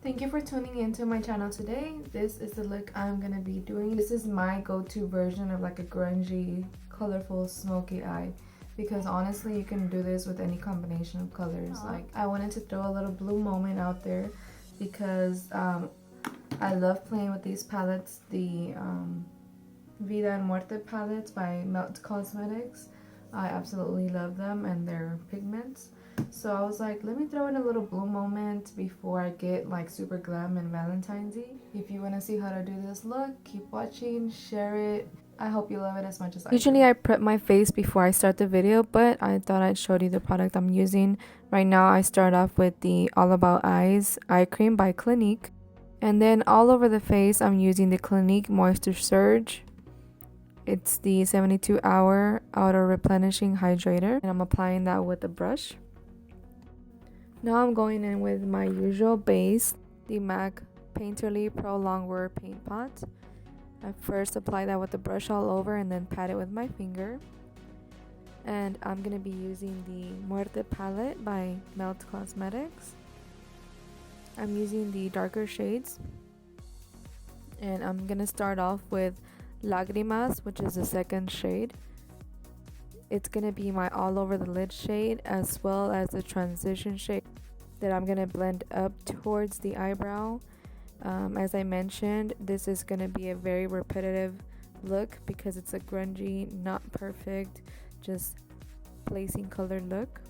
Thank you for tuning into my channel today. This is the look I'm gonna be doing. This is my go-to version of like a grungy, colorful, smoky eye. Because honestly, you can do this with any combination of colors. Like, I wanted to throw a little blue moment out there because I love playing with these palettes. The Vida and Muerte palettes by Melt Cosmetics. I absolutely love them and their pigments. So I was like, let me throw in a little blue moment before I get like super glam and Valentine's-y. If you want to see how to do this look, keep watching, share it. I hope you love it as much as I do. Usually I prep my face before I start the video, but I thought I'd show you the product I'm using. Right now I start off with the All About Eyes Eye Cream by Clinique. And then all over the face I'm using the Clinique Moisture Surge. It's the 72-hour outer replenishing hydrator, and I'm applying that with a brush. Now I'm going in with my usual base, the MAC Painterly Pro Longwear Paint Pot. I first apply that with the brush all over and then pat it with my finger. And I'm going to be using the Muerte palette by Melt Cosmetics. I'm using the darker shades. And I'm going to start off with Lágrimas, which is the second shade. It's going to be my all over the lid shade as well as the transition shade that I'm going to blend up towards the eyebrow. As I mentioned, this is going to be a very repetitive look because it's a grungy, not perfect, just placing color look.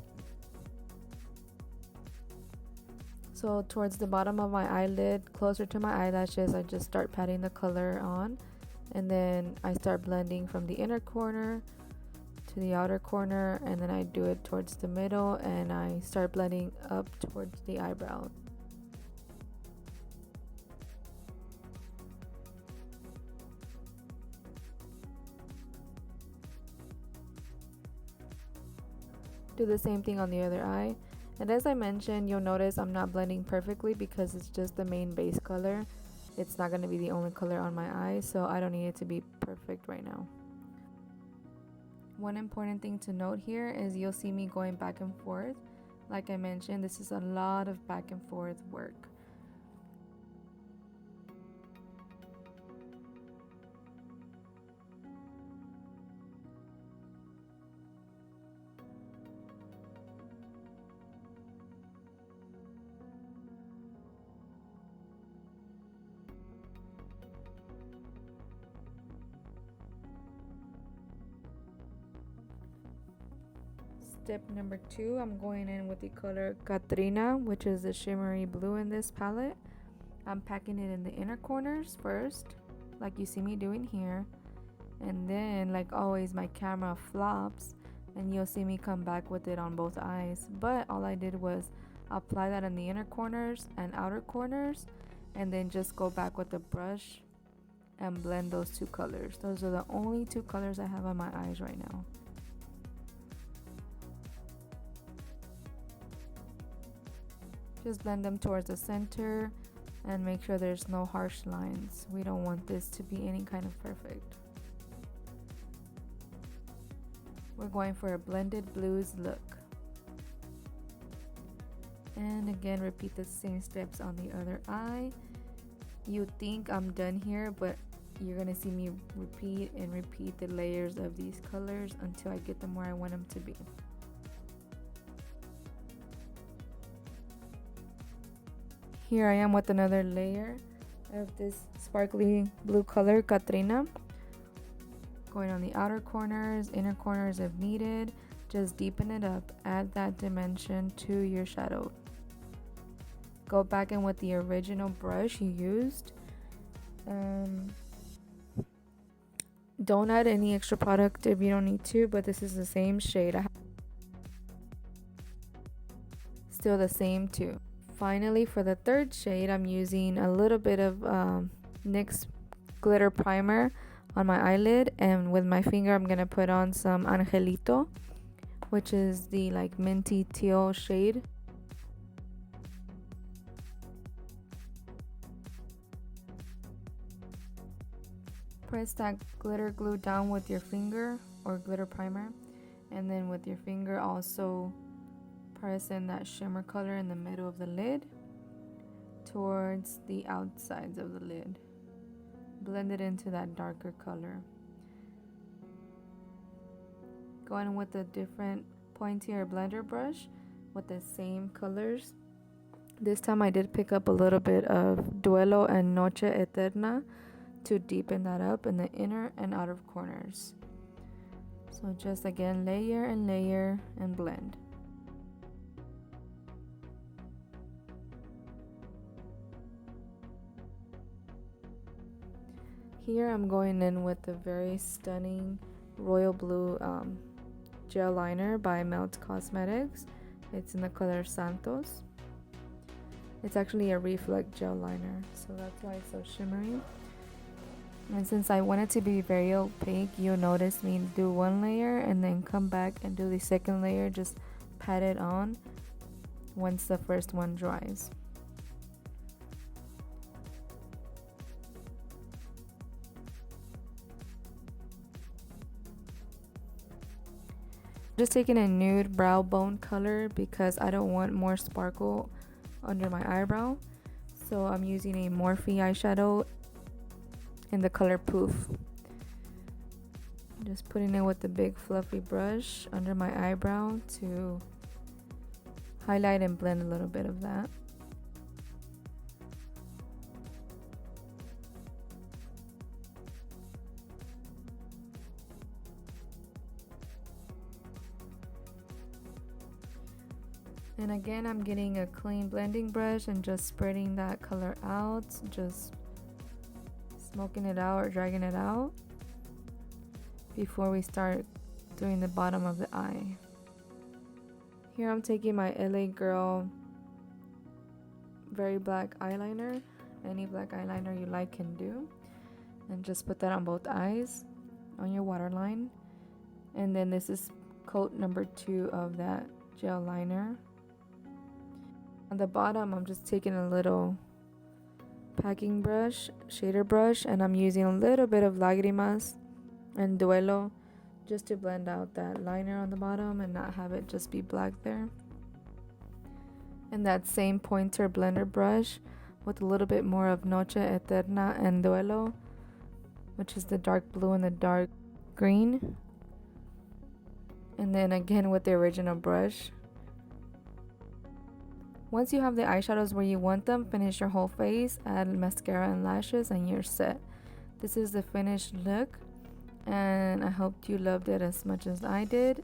So towards the bottom of my eyelid, closer to my eyelashes, I just start patting the color on. And then I start blending from the inner corner to the outer corner, and then I do it towards the middle and I start blending up towards the eyebrow. Do the same thing on the other eye. And as I mentioned, you'll notice I'm not blending perfectly because it's just the main base color. It's not going to be the only color on my eye, so I don't need it to be perfect right now. One important thing to note here is you'll see me going back and forth. Like I mentioned, this is a lot of back and forth work. Step number 2, I'm going in with the color Katrina, which is the shimmery blue in this palette. I'm packing it in the inner corners first, like you see me doing here. And then, like always, my camera flops and you'll see me come back with it on both eyes. But all I did was apply that in the inner corners and outer corners, and then just go back with the brush and blend those two colors. Those are the only two colors I have on my eyes right now. Just blend them towards the center and make sure there's no harsh lines. We don't want this to be any kind of perfect. We're going for a blended blues look. And again, repeat the same steps on the other eye. You think I'm done here, but you're gonna see me repeat and repeat the layers of these colors until I get them where I want them to be. Here I am with another layer of this sparkly blue color, Katrina. Going on the outer corners, inner corners if needed. Just deepen it up, add that dimension to your shadow. Go back in with the original brush you used. Don't add any extra product if you don't need to, but this is the same shade. Still the same too. Finally, for the third shade, I'm using a little bit of NYX glitter primer on my eyelid, and with my finger I'm gonna put on some Angelito, which is the like minty teal shade. Press that glitter glue down with your finger, or glitter primer, and then with your finger also press in that shimmer color in the middle of the lid towards the outsides of the lid. Blend it into that darker color. Going with a different pointier blender brush with the same colors. This time I did pick up a little bit of Duelo and Noche Eterna to deepen that up in the inner and outer corners. So just again, layer and layer and blend. Here I'm going in with the very stunning royal blue gel liner by Melt Cosmetics. It's in the color Santos. It's actually a reflect gel liner, so that's why it's so shimmery. And since I want it to be very opaque, you'll notice me do one layer and then come back and do the second layer, just pat it on once the first one dries. Just taking a nude brow bone color because I don't want more sparkle under my eyebrow, so I'm using a Morphe eyeshadow in the color Poof. Just putting it with the big fluffy brush under my eyebrow to highlight and blend a little bit of that. And again, I'm getting a clean blending brush and just spreading that color out, just smoking it out or dragging it out before we start doing the bottom of the eye. Here I'm taking my LA Girl very black eyeliner, any black eyeliner you like can do, and just put that on both eyes on your waterline. And then this is coat number 2 of that gel liner. On the bottom, I'm just taking a little packing brush, shader brush, and I'm using a little bit of Lágrimas and Duelo just to blend out that liner on the bottom and not have it just be black there. And that same pointer blender brush with a little bit more of Noche Eterna and Duelo, which is the dark blue and the dark green. And then again with the original brush. Once you have the eyeshadows where you want them, finish your whole face, add mascara and lashes, and you're set. This is the finished look, and I hope you loved it as much as I did.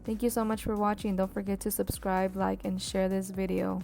Thank you so much for watching. Don't forget to subscribe, like, and share this video.